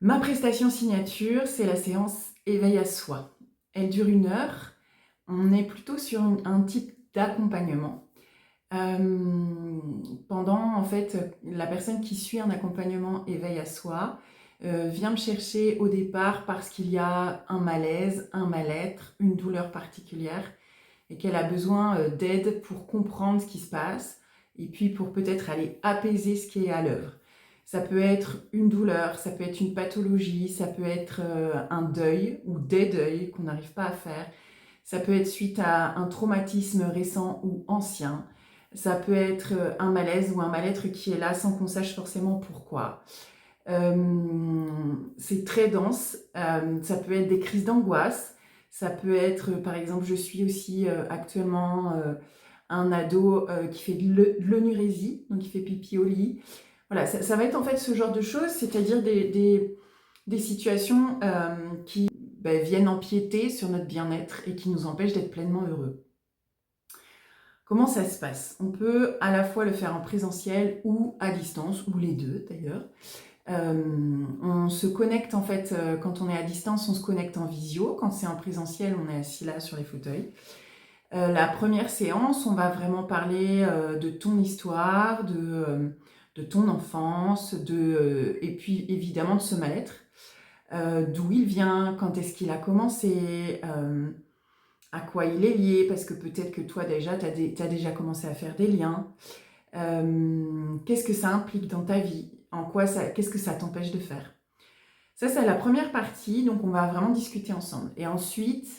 Ma prestation signature, c'est la séance éveil à soi. Elle dure 1 heure. On est plutôt sur un type d'accompagnement. Pendant, en fait, la personne qui suit un accompagnement éveil à soi vient me chercher au départ parce qu'il y a un malaise, un mal-être, une douleur particulière et qu'elle a besoin d'aide pour comprendre ce qui se passe et puis pour peut-être aller apaiser ce qui est à l'œuvre. Ça peut être une douleur, ça peut être une pathologie, ça peut être un deuil ou des deuils qu'on n'arrive pas à faire. Ça peut être suite à un traumatisme récent ou ancien. Ça peut être un malaise ou un mal-être qui est là sans qu'on sache forcément pourquoi. C'est très dense. Ça peut être des crises d'angoisse. Ça peut être, par exemple, je suis aussi actuellement un ado qui fait de l'enurésie, donc il fait pipi au lit. Voilà, ça va être en fait ce genre de choses, c'est-à-dire des situations qui viennent empiéter sur notre bien-être et qui nous empêchent d'être pleinement heureux. Comment ça se passe? On peut à la fois le faire en présentiel ou à distance, ou les deux d'ailleurs. On se connecte en fait, quand on est à distance, on se connecte en visio. Quand c'est en présentiel, on est assis là sur les fauteuils. La première séance, on va vraiment parler de ton histoire, de ton enfance, et puis évidemment de ce mal-être. D'où il vient, quand est-ce qu'il a commencé, à quoi il est lié, parce que peut-être que toi déjà, tu as déjà commencé à faire des liens. Qu'est-ce que ça implique dans ta vie? Qu'est-ce que ça t'empêche de faire? Ça, c'est la première partie, donc on va vraiment discuter ensemble. Et ensuite,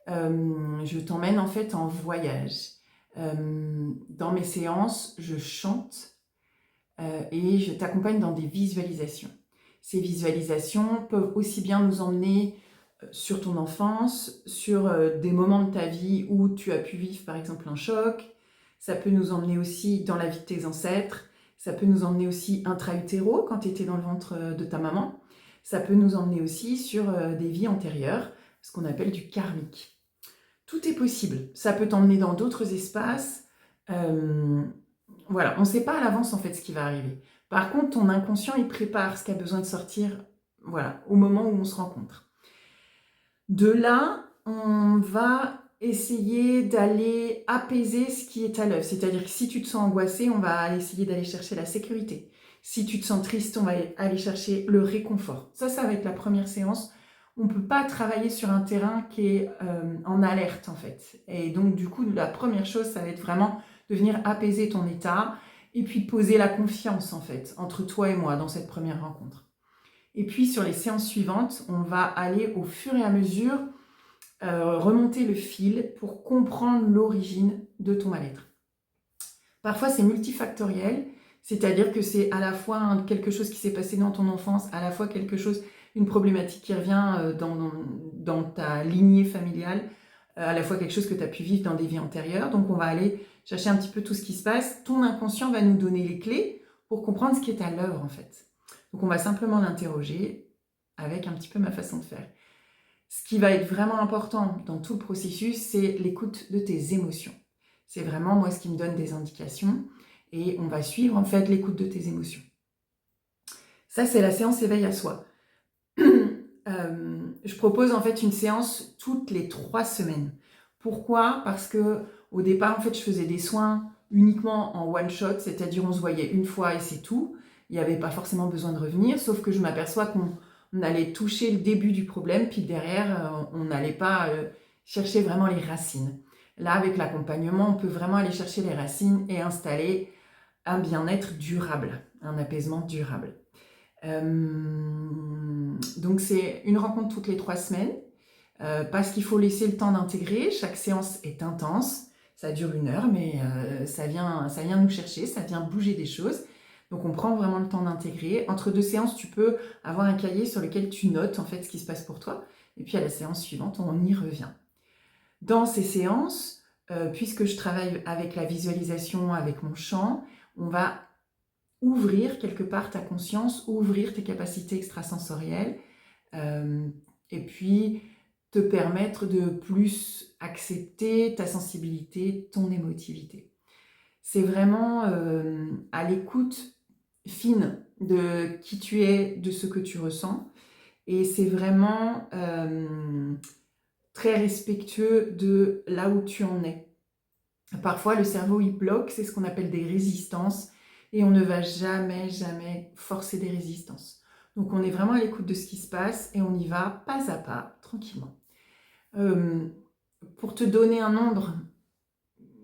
je t'emmène en fait en voyage. Dans mes séances, je chante et je t'accompagne dans des visualisations. Ces visualisations peuvent aussi bien nous emmener sur ton enfance, sur des moments de ta vie où tu as pu vivre par exemple un choc. Ça peut nous emmener aussi dans la vie de tes ancêtres. Ça peut nous emmener aussi intra-utéro quand tu étais dans le ventre de ta maman. Ça peut nous emmener aussi sur des vies antérieures, ce qu'on appelle du karmique. Tout est possible. Ça peut t'emmener dans d'autres espaces. Voilà, on ne sait pas à l'avance en fait ce qui va arriver. Par contre, ton inconscient, il prépare ce qui a besoin de sortir, voilà, au moment où on se rencontre. De là, on va essayer d'aller apaiser ce qui est à l'œuvre. C'est-à-dire que si tu te sens angoissé, on va essayer d'aller chercher la sécurité. Si tu te sens triste, on va aller chercher le réconfort. Ça va être la première séance. On ne peut pas travailler sur un terrain qui est en alerte, en fait. Et donc, du coup, la première chose, ça va être vraiment de venir apaiser ton état et puis poser la confiance, en fait, entre toi et moi dans cette première rencontre. Et puis, sur les séances suivantes, on va aller au fur et à mesure remonter le fil pour comprendre l'origine de ton mal-être. Parfois, c'est multifactoriel, c'est-à-dire que c'est à la fois quelque chose qui s'est passé dans ton enfance, à la fois une problématique qui revient dans ta lignée familiale, à la fois quelque chose que tu as pu vivre dans des vies antérieures. Donc, on va aller chercher un petit peu tout ce qui se passe. Ton inconscient va nous donner les clés pour comprendre ce qui est à l'œuvre, en fait. Donc, on va simplement l'interroger avec un petit peu ma façon de faire. Ce qui va être vraiment important dans tout le processus, c'est l'écoute de tes émotions. C'est vraiment moi ce qui me donne des indications et on va suivre en fait l'écoute de tes émotions. Ça, c'est la séance éveil à soi. Je propose en fait une séance toutes les 3 semaines. Pourquoi? Parce que au départ, en fait, je faisais des soins uniquement en one shot, c'est-à-dire on se voyait une fois et c'est tout. Il n'y avait pas forcément besoin de revenir, sauf que je m'aperçois qu'on allait toucher le début du problème, puis derrière, on n'allait pas chercher vraiment les racines. Là, avec l'accompagnement, on peut vraiment aller chercher les racines et installer un bien-être durable, un apaisement durable. Donc c'est une rencontre toutes les 3 semaines parce qu'il faut laisser le temps d'intégrer. Chaque séance est intense, ça dure 1 heure, mais ça vient nous chercher, ça vient bouger des choses. Donc on prend vraiment le temps d'intégrer. Entre 2 séances, tu peux avoir un cahier sur lequel tu notes en fait ce qui se passe pour toi. Et puis à la séance suivante, on y revient. Dans ces séances, puisque je travaille avec la visualisation, avec mon chant, on va ouvrir quelque part ta conscience, ouvrir tes capacités extrasensorielles et puis te permettre de plus accepter ta sensibilité, ton émotivité. c'est vraiment à l'écoute fine de qui tu es, de ce que tu ressens. Et c'est vraiment très respectueux de là où tu en es. Parfois, le cerveau, il bloque, c'est ce qu'on appelle des résistances, et on ne va jamais, jamais forcer des résistances. Donc, on est vraiment à l'écoute de ce qui se passe, et on y va pas à pas, tranquillement. Pour te donner un nombre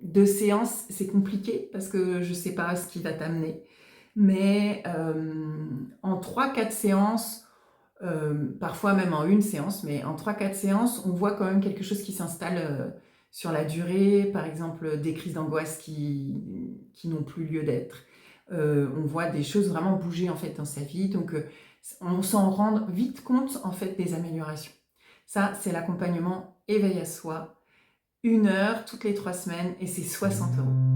de séances, c'est compliqué, parce que je ne sais pas ce qui va t'amener. Mais en 3-4 séances, parfois même en une séance, mais en 3-4 séances, on voit quand même quelque chose qui s'installe sur la durée, par exemple des crises d'angoisse qui n'ont plus lieu d'être. On voit des choses vraiment bouger en fait dans sa vie, donc on s'en rend vite compte en fait des améliorations. Ça, c'est l'accompagnement éveil à soi, 1 heure toutes les 3 semaines et c'est 60 €.